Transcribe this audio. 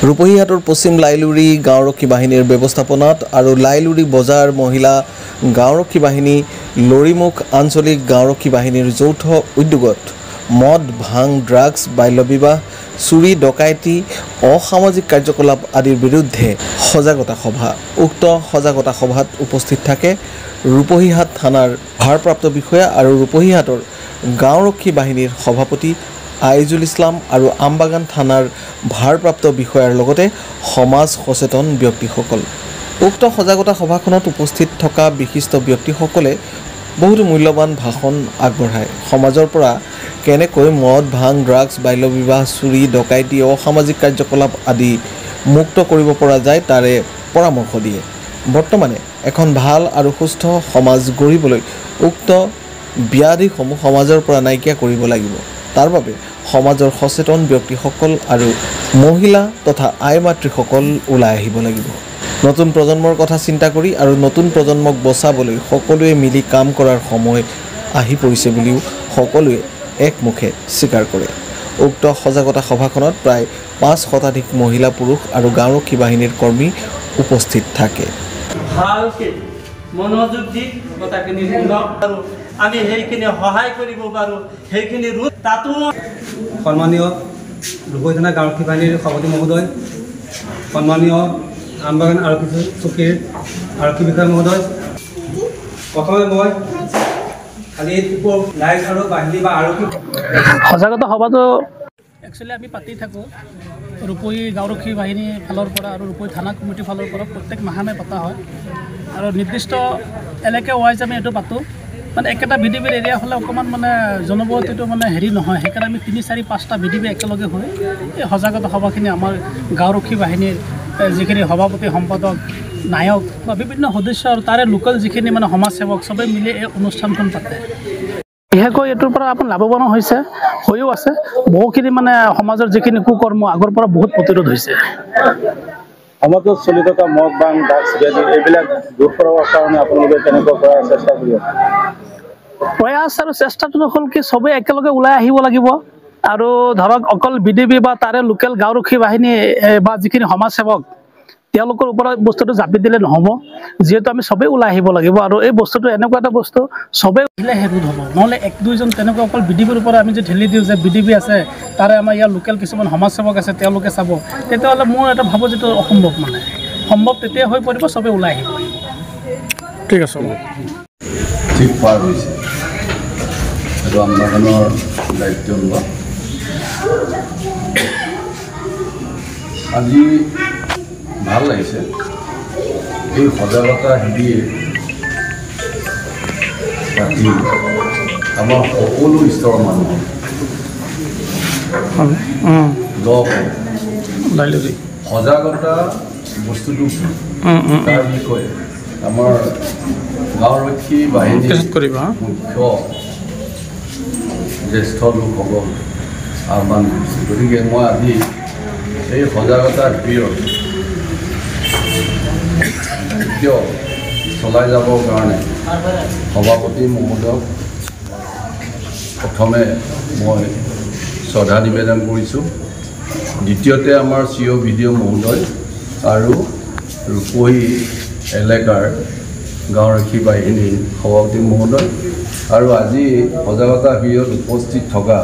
ৰূপহীহাটৰ পশ্চিম লাইলুৰি গাঁওৰক্ষী বাহিনীৰ ব্যৱস্থাপনাত আৰু লাইলুৰি বজাৰ মহিলা গাঁওৰক্ষী বাহিনী লৰিমুখ আঞ্চলিক গাঁওৰক্ষী বাহিনীৰ যৌথ উদ্যোগত মদ ভাং ড্ৰাগছ বাল্যবিবাহ চুৰি ডকাইতি অসামাজিক কাৰ্যকলাপ আদিৰ বিৰুদ্ধে সজাগতা সভা। উক্ত সজাগতা সভাত উপস্থিত থাকে ৰূপহীহাট থানাৰ ভাৰপ্ৰাপ্ত বিষয়া আৰু ৰূপহীহাটৰ গাঁওৰক্ষী বাহিনীৰ সভাপতি আইজুল ইছলাম আৰু আমবাগান থানাৰ ভাৰপ্ৰাপ্ত বিষয়াৰ লগতে সমাজ সচেতন ব্যক্তিসকল। উক্ত সজাগতা সভাখনত উপস্থিত থকা বিশিষ্ট ব্যক্তিসকলে বহুতো মূল্যৱান ভাষণ আগবঢ়ায়। সমাজৰ পৰা কেনেকৈ মদ ভাং ড্ৰাগছ বাল্যবিবাহ চুৰি ডকাইতি অসামাজিক কাৰ্যকলাপ আদি মুক্ত কৰিব পৰা যায় তাৰে পৰামৰ্শ দিয়ে। বৰ্তমানে এখন ভাল আৰু সুস্থ সমাজ গঢ়িবলৈ উক্ত ব্যাধিসমূহ সমাজৰ পৰা নাইকিয়া কৰিব লাগিব। তাৰ বাবে সমাজৰ সচেতন ব্যক্তিসকল আৰু মহিলা তথা আই মাতৃসকল ওলাই আহিব লাগিব। নতুন প্ৰজন্মৰ কথা চিন্তা কৰি আৰু নতুন প্ৰজন্মক বচাবলৈ সকলোৱে মিলি কাম কৰাৰ সময় আহি পৰিছে বুলিও সকলোৱে একমুখে স্বীকাৰ কৰে। উক্ত সজাগতা সভাখনত প্ৰায় 5 শতাধিক মহিলা পুৰুষ আৰু গাঁওৰক্ষী বাহিনীৰ কৰ্মী উপস্থিত থাকে। ভালকে মনোযোগ দি কথাখিনি শুনক আৰু আমি সেইখিনি সহায় কৰিব পাৰোঁ সেইখিনি তাতো সন্মানীয় ৰূপহী থানা গাঁওৰক্ষী বাহিনীৰ সভাপতি মহোদয়, সন্মানীয় আমবাগান আৰক্ষী চকীৰ আৰক্ষী বিষয়া মহোদয়, প্ৰথমে মই খালি লাইট আৰু বাহিনী বা আৰক্ষী সজাগতা সভাটো একচুৱেলি আমি পাতি থাকোঁ ৰূপহী গাঁওৰক্ষী বাহিনীৰ ফালৰ পৰা আৰু ৰূপহী থানা কমিটিৰ ফালৰ পৰা প্ৰত্যেক মাহে পতা হয় আৰু নিৰ্দিষ্ট এলেকা ৱাইজ আমি এইটো পাতোঁ। মানে একেটা ভিডিঅ' এৰিয়া হ'লে অকণমান মানে জনবসতিটো মানে হেৰি নহয়, সেইকাৰণে আমি 3, 4, 5টা ভিডিঅ' একেলগে হৈ এই সজাগতা সভাখিনি আমাৰ গাঁওৰক্ষী বাহিনীৰ যিখিনি সভাপতি সম্পাদক নায়ক বা বিভিন্ন সদস্য আৰু তাৰে লোকেল যিখিনি মানে সমাজসেৱক চবেই মিলি এই অনুষ্ঠানখন পাতে। বিশেষকৈ এইটোৰ পৰা আপোনাৰ লাভৱানো হৈছে, হৈও আছে। বহুখিনি মানে সমাজৰ যিখিনি কুকৰ্ম আগৰ পৰা বহুত প্ৰতিৰোধ হৈছে। সমাজত চলি থকা মদ ভাং ড্ৰাগছ এইবিলাক দূৰ কৰাৰ কাৰণে আপোনালোকে কেনেকুৱা কৰাৰ চেষ্টা কৰি আছে? প্ৰয়াস আৰু চেষ্টাটো হ'ল কি চবেই একেলগে ওলাই আহিব লাগিব আৰু ধৰক অকল বিডিবি বা তাৰে লোকেল গাঁওৰক্ষী বাহিনী বা যিখিনি সমাজসেৱক তেওঁলোকৰ ওপৰত বস্তুটো জাপি দিলে নহ'ব। যিহেতু আমি চবেই ওলাই আহিব লাগিব আৰু এই বস্তুটো এনেকুৱা এটা বস্তু চবেই দিলেহে ৰোধ হ'ব। নহ'লে 1-2জন তেনেকুৱা অকল বিডিবিৰ ওপৰত আমি যে ঠেলি দিওঁ যে বিডিবি আছে তাৰে আমাৰ ইয়াৰ লোকেল কিছুমান সমাজসেৱক আছে তেওঁলোকে চাব, তেতিয়াহ'লে মই এটা ভাবোঁ যিটো অসম্ভৱ। মানে সম্ভৱ তেতিয়া হৈ পৰিব চবেই ওলাই আহিব। ঠিক আছে, ঠিক পাৰ হৈছে এইটো আমবাগানৰ দায়িত্ব লোৱা। আজি ভাল লাগিছে এই সজাগতা শিবিৰ পাতি আমাৰ সকলো স্তৰৰ মানুহ সজাগতা বস্তুটো তাৰ বিষয়ে আমাৰ গাঁওৰক্ষী বাহিনীৰ মুখ্য জ্যেষ্ঠ লোকসকল আহ্বান কৰিছে। গতিকে মই আজি এই সজাগতা শিবিৰত দায়িত্ব চলাই যাবৰ কাৰণে সভাপতি মহোদয়ক প্ৰথমে মই শ্ৰদ্ধা নিবেদন কৰিছোঁ। দ্বিতীয়তে আমাৰ CO ভিডিঅ' মহোদয় আৰু ৰূপহী এলেকাৰ গাঁওৰক্ষী বাহিনীৰ সভাপতি মহোদয় আৰু আজি সজাগতা শিবিৰত উপস্থিত থকা